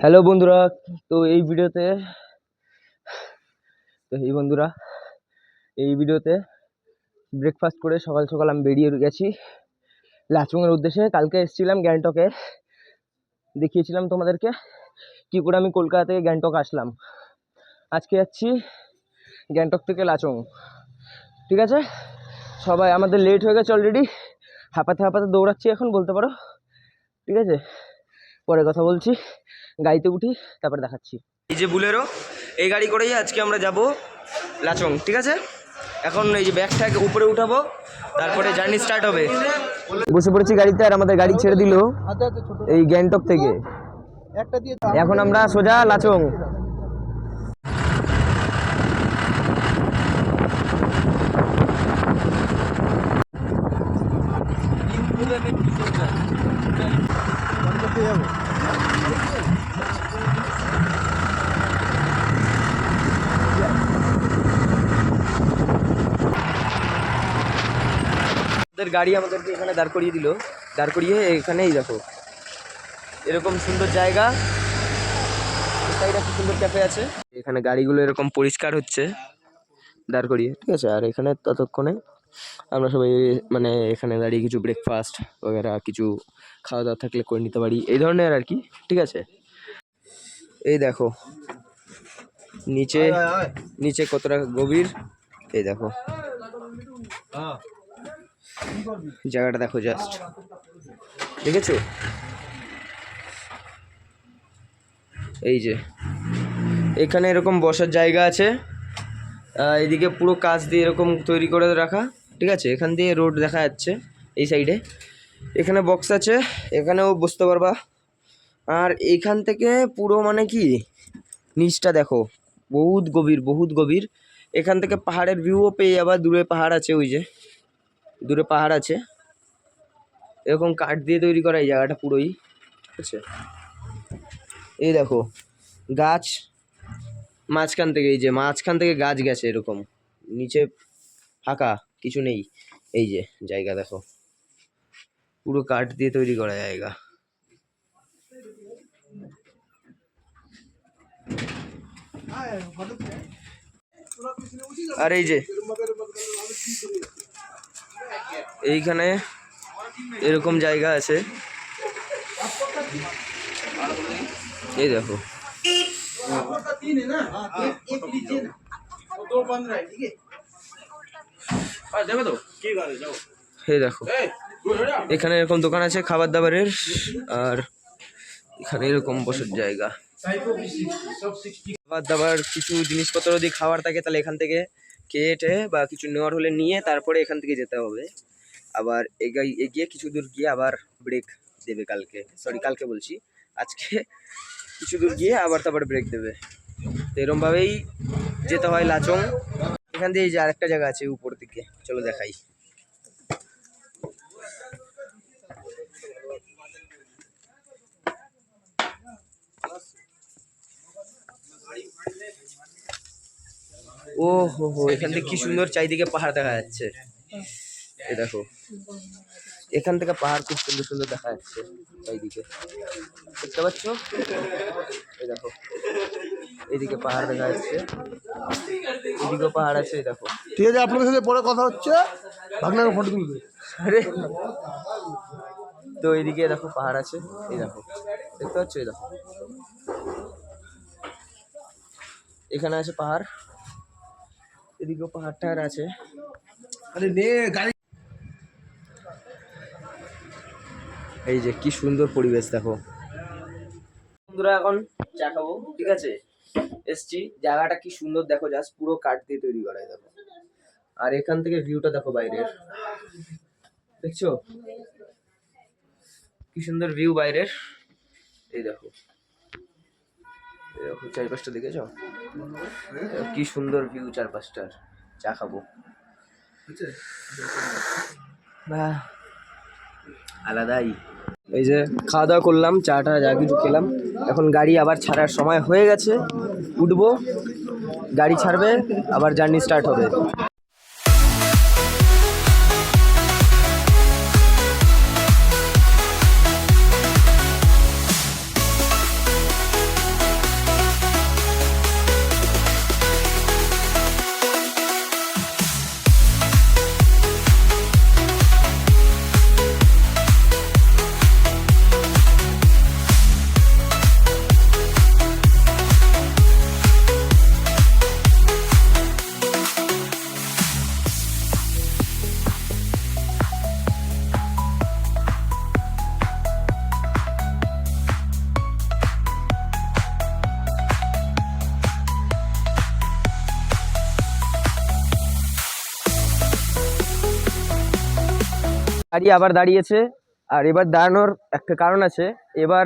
Hello বন্ধুরা, তো এই ভিডিওতে ব্রেকফাস্ট করে সকাল সকাল আমি বেরিয়ে গেছি লাচুংয়ের উদ্দেশ্যে। কালকে এসেছিলাম গ্যাংটকে, দেখিয়েছিলাম তোমাদেরকে কি করে আমি কলকাতা থেকে গ্যাংটক আসলাম। আজকে যাচ্ছি গ্যাংটক থেকে লাচুং। ঠিক আছে, সবাই আমাদের লেট হয়ে গেছে অলরেডি, হাঁপাতে হাঁপাতে দৌড়াচ্ছি এখন বলতে পারো। ঠিক আছে, পরে কথা বলছি, গাড়িতে উঠি তারপরে দেখাচ্ছি। এই যে বুলেরো, এই গাড়ি করেই আজকে আমরা যাব লাচং। ঠিক আছে, এখন এই যে ব্যাগ ট্যাগ উপরে উঠাবো, তারপরে জার্নি স্টার্ট হবে। বসে পড়েছি গাড়িতে, আর আমাদের গাড়ি ছেড়ে দিল এই গ্যাংটক থেকে। এখন আমরা সোজা লাচং। গাড়ি আমাদেরকে এখানে দাঁড় করিয়ে দিল, দাঁড় করিয়ে এখানেই দেখো এরকম সুন্দর জায়গা, একটা সুন্দর ক্যাফে আছে। এখানে গাড়িগুলো এরকম পরিষ্কার হচ্ছে দাঁড় করিয়ে। ঠিক আছে, আর এখানে ততক্ষণে আমরা সবাই মানে এখানে দাঁড়িয়ে কিছু ব্রেকফাস্ট বগেরা কিছু খাওয়া দাওয়া থাকলে করে নিতে পারি, এই ধরনের আর কি। ঠিক আছে, এই দেখো নিচে নিচে কতটা গভীর, এই দেখো জায়গাটা দেখো, জাস্ট দেখেছো? এই যে এখানে এরকম বসার জায়গা আছে, এদিকে পুরো কাঁচ দিয়ে এরকম তৈরি করে রাখা। ঠিক আছে, এখান দিয়ে রোড দেখা যাচ্ছে এই সাইডে, এখানে বক্স আছে, এখানেও বসতে পারবা। আর এইখান থেকে পুরো মানে কি নিচটা দেখো, বহুত গভীর বহুত গভীর। এখান থেকে পাহাড়ের ভিউও পেয়ে যাবা, দূরে পাহাড় আছে, ওই যে দূরে পাহাড় আছে, এরকম কাঠ দিয়ে তৈরি করা এই জায়গাটা পুরোই। ঠিক আছে, এই দেখো গাছ মাঝখান থেকে, এই যে মাঝখান থেকে গাছ গেছে, এরকম নিচে ফাঁকা কিছু নেই। এই যে জায়গা দেখো, পুরো কাঠ দিয়ে তৈরি করা জায়গা। আর এই যে এইখানে এরকম জায়গা আছে, এই দেখো এই দেখো এখানে এরকম দোকান আছে খাবার দাবারের, আর এখানে এরকম বসার জায়গা। খাবার দাবার কিছু জিনিসপত্র যদি খাবার থাকে তাহলে এখান থেকে খেয়ে বা কিছু নেওয়ার হলে নিয়ে তারপরে এখান থেকে যেতে হবে। আবার এগিয়ে কিছু দূর গিয়ে আবার ব্রেক দেবে, কালকে বলছি আজকে কিছু দূর গিয়ে আবার তারপরে ব্রেক দেবে। তো এরমভাবেই যেতে হয় লাচং। এখান দিয়ে এই যে আরেকটা জায়গা আছে উপর দিকে, চলো দেখাই। ও হো হো, এখান থেকে কি সুন্দর চারিদিকে পাহাড় দেখা যাচ্ছে। এই দেখো এখান থেকে পাহাড় খুব সুন্দর সুন্দর দেখা যাচ্ছে চারিদিকে, দেখতে পাচ্ছ? এই দেখো এইদিকে পাহাড় দেখা যাচ্ছে, এদিকেও পাহাড় আছে, এই দেখো। ঠিক আছে, আপনাদের সাথে পরে কথা হচ্ছে, ভাগনাকে ফটো তুলবে। আরে তো এইদিকে দেখো পাহাড় আছে, এই দেখো দেখতে পাচ্ছ? এই দেখো এখানে আছে পাহাড়, এদিকেও পাহাড় টাহাড় আছে। আরে নে গাড়ি। এই যে কি সুন্দর পরিবেশ দেখো বন্ধুরা, এখন চা খাবো। ঠিক আছে, এসছি, জায়গাটা কি সুন্দর দেখো, জাস্ট পুরো কাঠ দিয়ে তৈরি করা দেখো। আর এখান থেকে ভিউটা দেখো বাইরের, দেখছো কি সুন্দর ভিউ বাইরের। এই দেখো চারপাশটা দেখেছো কি সুন্দর ভিউ চারপাশটার। চা খাবো, আলাদাই। এই যে খাওয়া দাওয়া করলাম, চাটা যা কিছু খেলাম, এখন গাড়ি আবার ছাড়ার সময় হয়ে গেছে, উঠবো, গাড়ি ছাড়বে, আবার জার্নি স্টার্ট হবে। গাড়ি আবার দাঁড়িয়েছে, আর এবার দাঁড়ানোর একটা কারণ আছে। এবার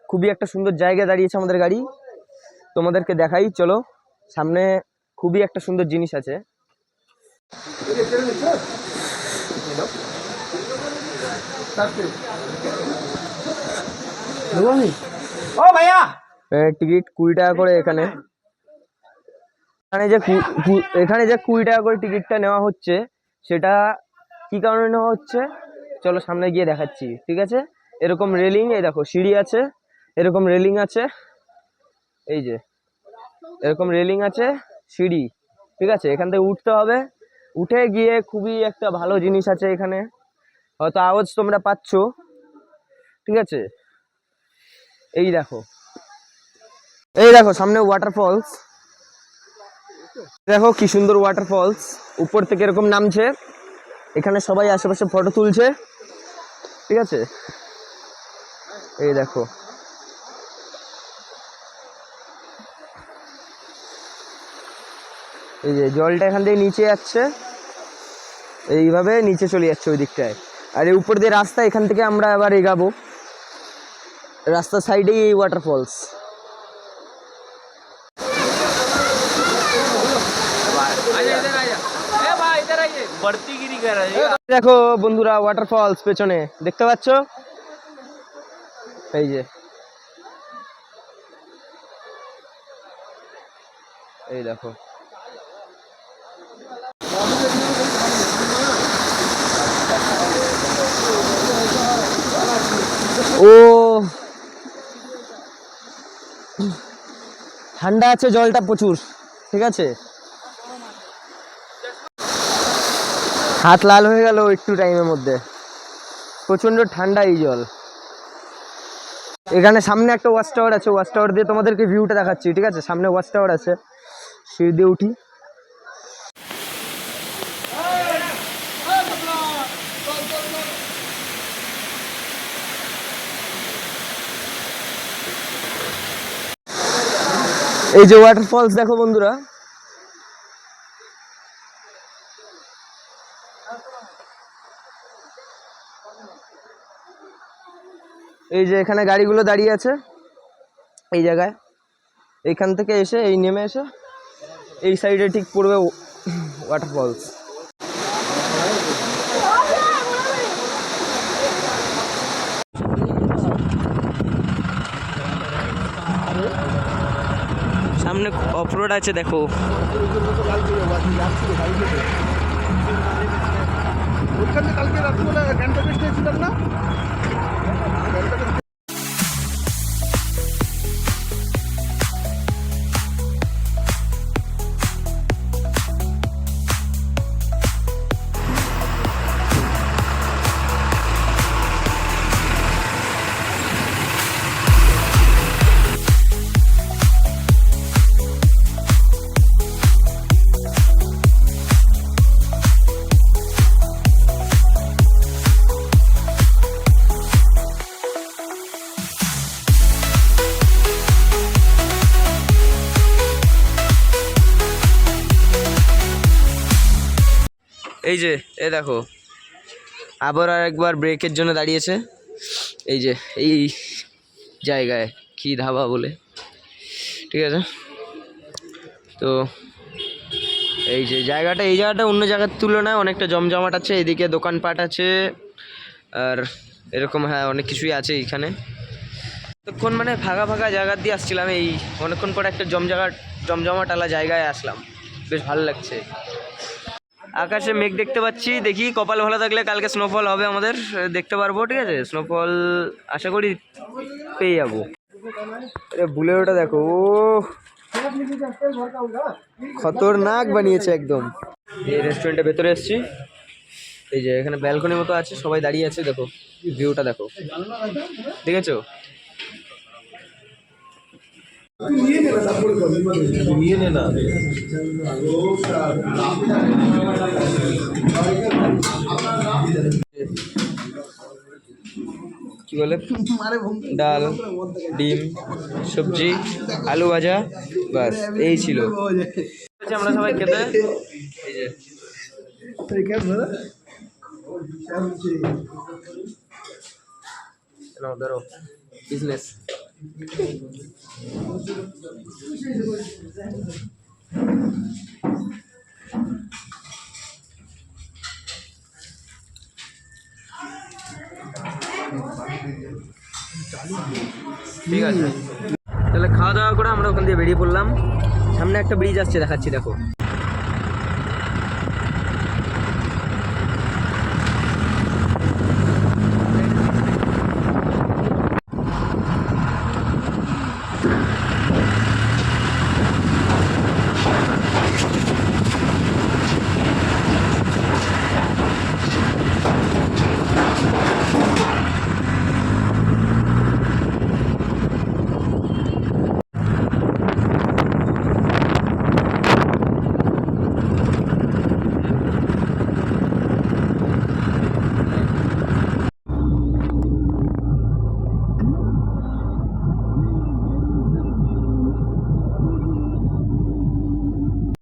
খুবই একটা সুন্দর জায়গায় দাঁড়িয়েছে আমাদের গাড়ি, তোমাদেরকে দেখাই চলো। সামনে খুবই একটা সুন্দর জিনিস আছে। টিকিট 20 টাকা করে। এখানে এখানে যে 20 টাকা করে টিকিটটা নেওয়া হচ্ছে, সেটা কি কারণে নেওয়া হচ্ছে চলো সামনে গিয়ে দেখাচ্ছি, ঠিক আছে। এরকম রেলিং, এই দেখো সিঁড়ি আছে, এরকম রেলিং আছে, এই যে এরকম রেলিং আছে, সিঁড়ি, ঠিক আছে। এখান থেকে উঠতে হবে, উঠে গিয়ে খুবই একটা ভালো জিনিস আছে এখানে, হয়তো আওয়াজ তোমরা পাচ্ছ, ঠিক আছে। এই দেখো, এই দেখো সামনে ওয়াটারফলস, দেখো কি সুন্দর ওয়াটারফলস, উপর থেকে এরকম নামছে। এখানে সবাই আশেপাশে ফটো তুলছে, ঠিক আছে। এই দেখো, এই যে জলটা এখান থেকে নিচে যাচ্ছে, এইভাবে নিচে চলে যাচ্ছে ওই দিকটায়। আর এই উপর দিয়ে রাস্তা, এখান থেকে আমরা আবার এগাবো, রাস্তার সাইডেই এই ওয়াটারফলস। দেখো বন্ধুরা ওয়াটারফলস পেছনে দেখতে পাচ্ছ, এই যে, এই দেখো। ও ঠান্ডা আছে জলটা প্রচুর, ঠিক আছে। হাত লাল হয়ে গেল একটু টাইমের মধ্যে, প্রচন্ড ঠান্ডা এই জল। এখানে সামনে একটা ওয়াচ টাওয়ার আছে, ওয়াচ টাওয়ার দিয়ে তোমাদেরকে ভিউটা দেখাচ্ছি, ঠিক আছে। সামনে ওয়াচ টাওয়ার আছে, সিঁড়ি দিয়ে উঠি। এই যে ওয়াটারফলস দেখো বন্ধুরা, এই যে এখানে গাড়িগুলো দাঁড়িয়ে আছে এই জায়গায়। এইখান থেকে এসে এই নেমে এসে এই সাইডে ঠিক পড়বে ওয়াটারফলস। সামনে অফরোড আছে দেখো। কালকে রাত্রিবেলা গ্যাংটকে ছিলাম না, এই যে এ দেখো আবার আরেকবার ব্রেকের জন্য দাঁড়িয়েছে, এই যে এই জায়গায় কি ধাবা বলে, ঠিক আছে। তো এই যে জায়গাটা, এই জায়গাটা অন্য জায়গার তুলনায় অনেকটা জমজমাট আছে। এদিকে দোকানপাট আছে আর এরকম, হ্যাঁ অনেক কিছুই আছে এইখানে। তখন মানে ফাঁকা ফাঁকা জায়গা দিয়ে আসছিলাম, এই অনেকক্ষণ পরে একটা জমজমাটালা জায়গায় আসলাম, বেশ ভালো লাগছে। আকাশে মেঘ দেখতে পাচ্ছি, দেখি কপাল ভালো থাকলে কালকে স্নোফল হবে আমাদের, দেখতে পারবো, ঠিক আছে। স্নোফল আশা করি পেয়ে যাবো। বুলেরোটা দেখো, ও খতরনাক বানিয়েছে একদম। এই রেস্টুরেন্টের ভেতরে এসেছি, এই যে এখানে ব্যালকনির মতো আছে, সবাই দাঁড়িয়ে আছে, দেখো ভিউটা দেখো, দেখেছো। কি বলে, ডাল, ডিম, সবজি, আলু ভাজা, বাস এই ছিল। আমরা সবাই খেতে, এই যে ধরো বিজনেস। ঠিক আছে, তাহলে খাওয়া দাওয়া করে আমরা ওখান দিয়ে বেরিয়ে পড়লাম। সামনে একটা ব্রিজ আসছে, দেখাচ্ছি দেখো।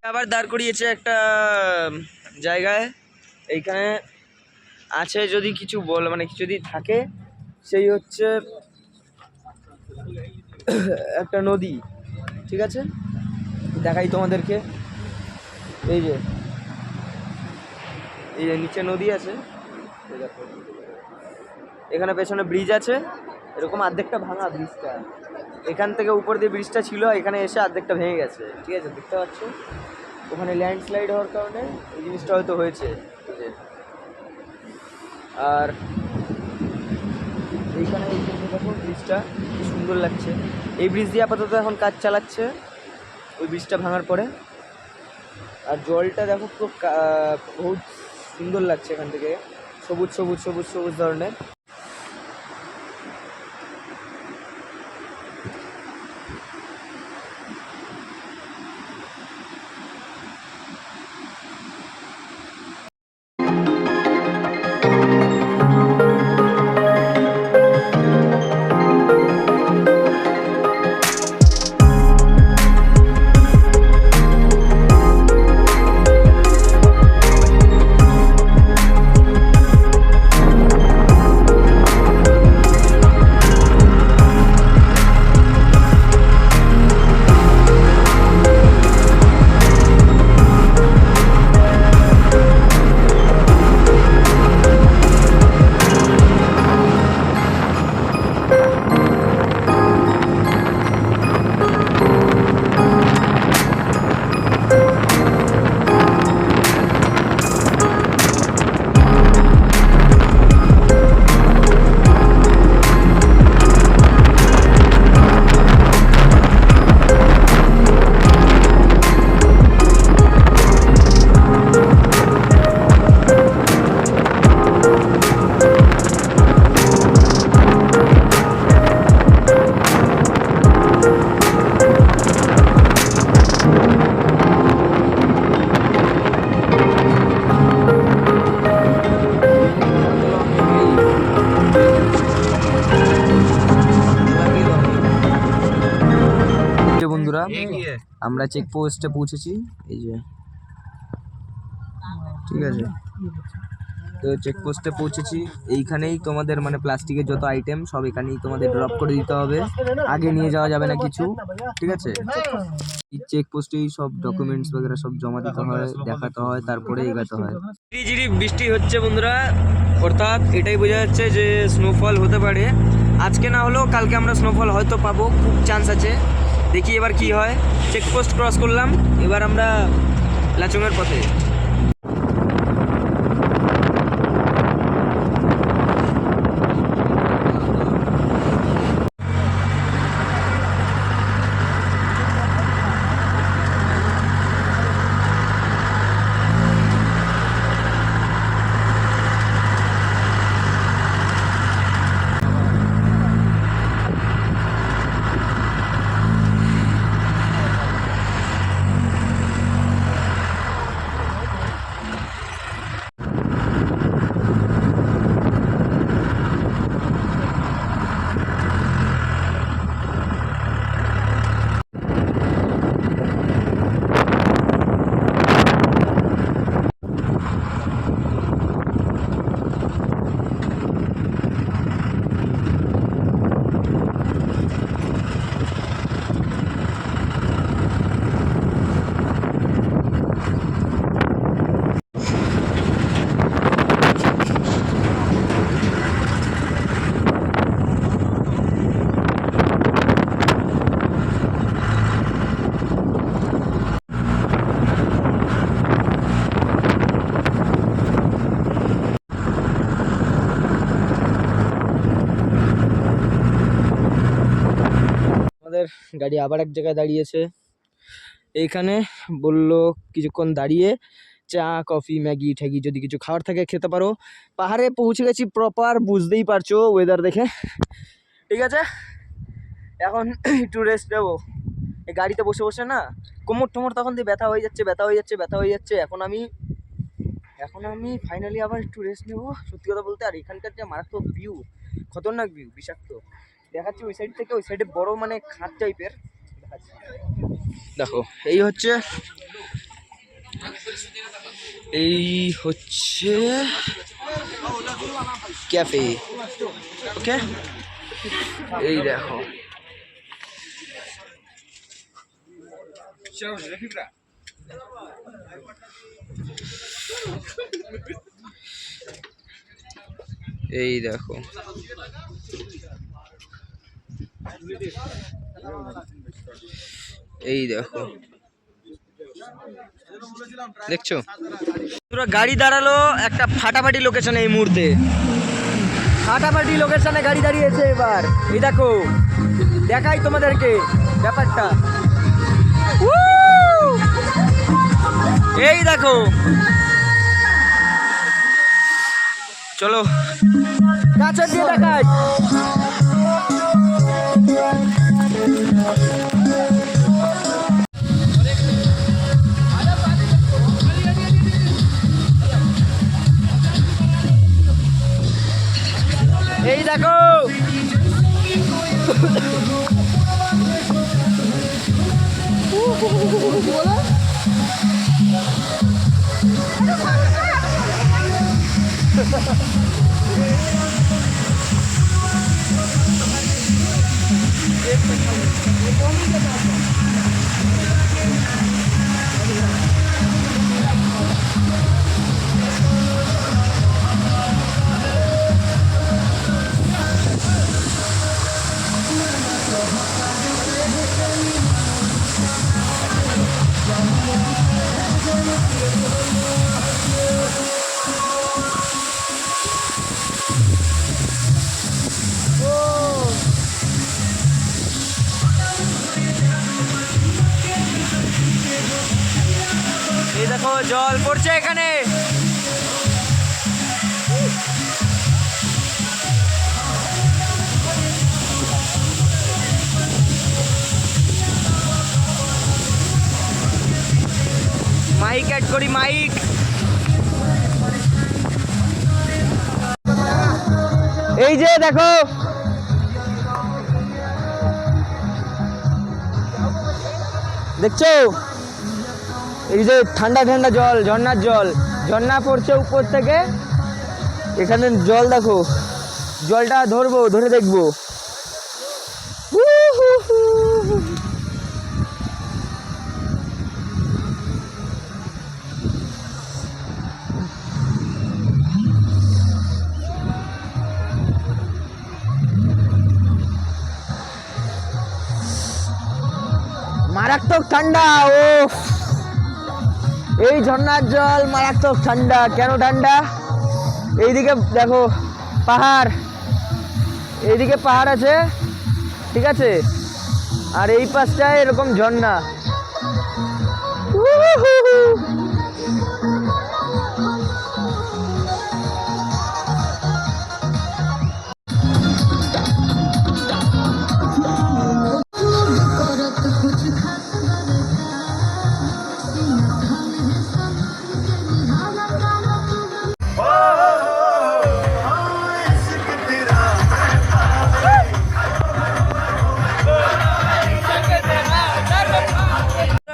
আবার দাঁড় করিয়েছে একটা জায়গায়। এইখানে আছে যদি কিছু মানে কিছু যদি থাকে, সেই হচ্ছে একটা নদী। ঠিক আছে, দেখাই তোমাদেরকে। এই যে নিচে নদী আছে, এই দেখো। এখানে পেছনে ব্রিজ আছে, এরকম অর্ধেকটা ভাঙা ব্রিজটা। এখান থেকে উপর দিয়ে ব্রিজটা ছিল, এখানে এসে অর্ধেকটা ভেঙে গেছে। ঠিক আছে, দেখতে পাচ্ছ ওখানে ল্যান্ডস্লাইড হওয়ার কারণে এই জিনিসটা হয়তো হয়েছে। আর এইখানে দেখো ব্রিজটা কি সুন্দর লাগছে। এই ব্রিজ দিয়ে আপাতত এখন কাজ চালাচ্ছে, ওই ব্রিজটা ভাঙার পরে। আর জলটা দেখো পুরো বহুত সুন্দর লাগছে এখান থেকে, সবুজ সবুজ সবুজ সবুজ ধরনের। বন্ধুরা, আমরা চেকপোস্টে পৌঁছেছি। এই যে, ঠিক আছে, তো চেকপোস্টে পৌঁছেছি। এইখানেই তোমাদের মানে প্লাস্টিকের যত আইটেম সব এখানেই তোমাদের ড্রপ করে দিতে হবে, আগে নিয়ে যাওয়া যাবে না কিছু। ঠিক আছে, এই চেকপোস্টেই সব ডকুমেন্টস বগেরা সব জমা দিতে হয়, দেখাতে হয়, তারপরে এগাতে হয়। ঝিরিঝিরি বৃষ্টি হচ্ছে বন্ধুরা, অর্থাৎ এটাই বোঝা যাচ্ছে যে স্নোফল হতে পারে। আজকে না হলেও কালকে আমরা স্নোফল হয়তো পাবো, খুব চান্স আছে। দেখি এবার কি হয়। চেকপোস্ট ক্রস করলাম, এবার আমরা লাচুংয়ের পথে। আমাদের গাড়ি আবার এক জায়গায় দাঁড়িয়েছে। এইখানে বললো কিছুক্ষণ দাঁড়িয়ে চা কফি ম্যাগি ঠ্যাগি যদি কিছু খাওয়ার থাকে খেতে পারো। পাহাড়ে পৌঁছে গেছি প্রপার, বুঝতেই পারছো ওয়েদার দেখে। ঠিক আছে, এখন একটু রেস্ট নেবো। এই গাড়িতে বসে বসে না কোমর টোমর তখন দিয়ে ব্যথা হয়ে যাচ্ছে। এখন আমি ফাইনালি আবার একটু রেস্ট নেবো সত্যি কথা বলতে। আর এখানকার যে মারাত্মক ভিউ, খতরনাক ভিউ, বিষাক্ত দেখাচ্ছি। ওই সাইড থেকে ওই সাইডে বড় মানে খাদ টাইপের দেখাচ্ছি। দেখো এই হচ্ছে ক্যাফে। ওকে, এই দেখো এই দেখো দেখছো পুরো গাড়ি দাঁড়ালো একটা ফাটাফাটি লোকেশনে। এই মুহূর্তে ফাটাফাটি লোকেশনে গাড়ি দাঁড়িয়েছে। এবার এই দেখো, দেখাই তোমাদেরকে ব্যাপারটা। এই দেখো, চলো কাছে দিয়ে দেখাই। এই দেখো জল পড়ছে এখানে। মাইক অ্যাড করি, মাইক। এই যে দেখো দেখছো, এই যে ঠান্ডা ঠান্ডা জল, ঝর্ণার জল, ঝর্ণা পড়ছে উপর থেকে। এখানে জল দেখো, জলটা ধরবো, ধরে দেখবো। মারাত্মক ঠান্ডা। ও এই ঝর্ণার জল মারাত্মক ঠান্ডা। কেন ঠান্ডা? এইদিকে দেখো পাহাড়, এইদিকে পাহাড় আছে, ঠিক আছে, আর এই পাশটায় এরকম ঝর্ণা।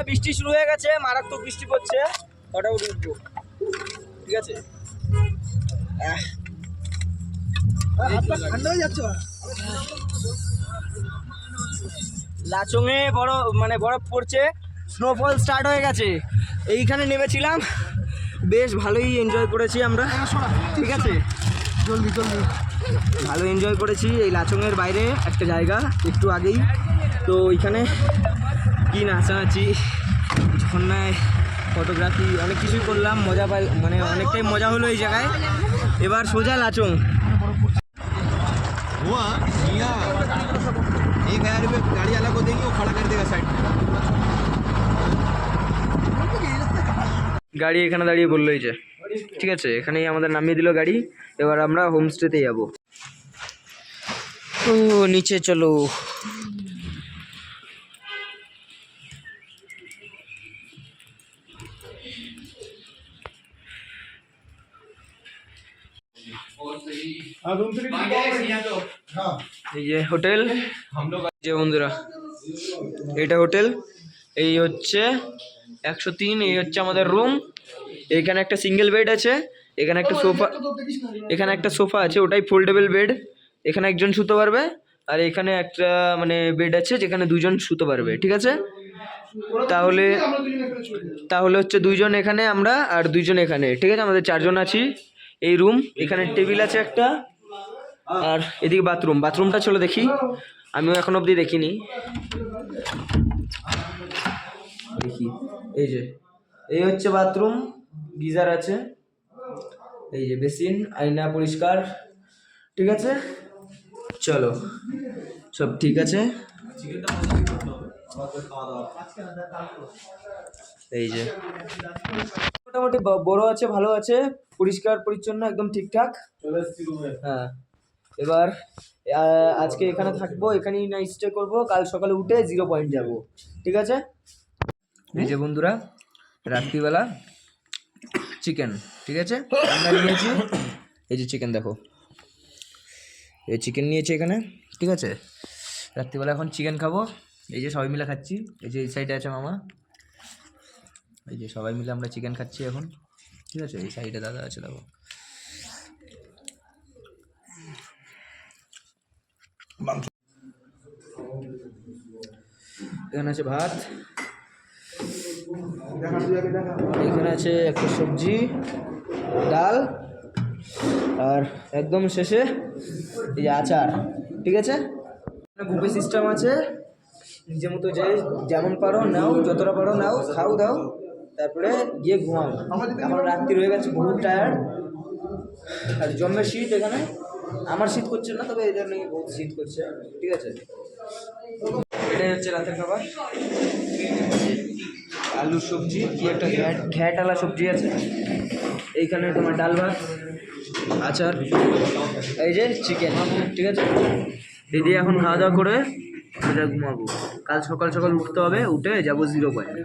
বৃষ্টি শুরু হয়ে গেছে, মারাত্মক বৃষ্টি পড়ছে। ফটাফট উঠবো, ঠিক আছে। ঠান্ডা হয়ে যাচ্ছে। লাচুংয়ে বরফ পড়ছে, স্নোফল স্টার্ট হয়ে গেছে। এইখানে নেমেছিলাম, বেশ ভালোই এনজয় করেছি আমরা, ঠিক আছে। ভালো এনজয় করেছি। এই লাচুংয়ের বাইরে একটা জায়গা একটু আগেই, তো ওইখানে কি নাচানাচি, ঝর্ণায় ফটোগ্রাফি, অনেক কিছুই করলাম, মজা অনেকটাই মজা হলো এই জায়গায়। এবার সোজা লাচুং। हुआ एक 1000 रुपये गाड़ी वाला को देंगे। গাড়ি এখানে দাঁড়িয়ে বললো এই যে, ঠিক আছে, এখানেই আমাদের নামিয়ে দিল গাড়ি। এবার আমরা হোমস্টেতে যাবো। ও নিচে চলো। এই যে হোটেল, যে বন্ধুরা এটা হোটেল, এই হচ্ছে 103, এই হচ্ছে আমাদের রুম। এখানে একটা সিঙ্গেল বেড আছে, এখানে একটা সোফা, এখানে একটা সোফা আছে, ওটাই ফোল্ডেবল বেড। এখানে একজন শুতে পারবে, আর এখানে একটা মানে বেড আছে যেখানে দুজন শুতে পারবে, ঠিক আছে। তাহলে তাহলে হচ্ছে 2 জন এখানে আমরা, আর 2 জন এখানে, ঠিক আছে, আমাদের 4 জন আছি। এই রুম, এখানে টেবিল আছে একটা, আর এদিকে বাথরুম। বাথরুমটা চলো দেখি, আমিও এখন অবধি দেখিনি। দেখি, এই যে এই হচ্ছে বাথরুম, গিজার আছে, এই যে বেসিন, আয়না পরিষ্কার, ঠিক আছে। চলো, সব ঠিক আছে। এই যে মোটামুটি বড় আছে, ভালো আছে, পরিষ্কার পরিচ্ছন্ন, একদম ঠিকঠাক। হ্যাঁ, এবার আজকে এখানে থাকবো, এখানেই নাইট স্টে করবো, কাল সকালে উঠে 0 পয়েন্ট যাবো, ঠিক আছে। এই যে বন্ধুরা, রাত্রিবেলা চিকেন, ঠিক আছে, আমরা নিয়েছি। এই যে চিকেন দেখো, এই চিকেন নিয়েছি এখানে, ঠিক আছে। রাত্রিবেলা এখন চিকেন খাবো, এই যে সবাই মিলে খাচ্ছি। এই যে এই সাইডে আছে মামা, এই যে সবাই মিলে আমরা চিকেন খাচ্ছি এখন, ঠিক আছে। এই সাইডে দাদা আছে দেখো। এখানে আছে ভাত, এখানে আছে একটা সবজি, ডাল, আর একদম শেষে এই যে আচার, ঠিক আছে। বুফে সিস্টেম আছে, নিজের মতো যে যেমন পারো নাও, যতটা পারো নাও, খাও দাও, তারপরে গিয়ে ঘুমাও। এখন রাত্রি হয়ে গেছে, বহুত টায়ার্ড, আর জম্মের শীত এখানে। আমার শীত করছে না, তবে এদের নাকি বহুত শীত করছে, ঠিক আছে। এটাই হচ্ছে রাতের খাবার, আলু সবজি, কি একটা ঘ্যাটালা সবজি আছে, এইখানে তোমার ডাল ভাত, আচার, এই যে চিকেন, ঠিক আছে। দিদি এখন খাওয়া দাওয়া করে ঘুমাবো, কাল সকাল সকাল উঠতে হবে, উঠে যাবো 0 পয়েন্ট।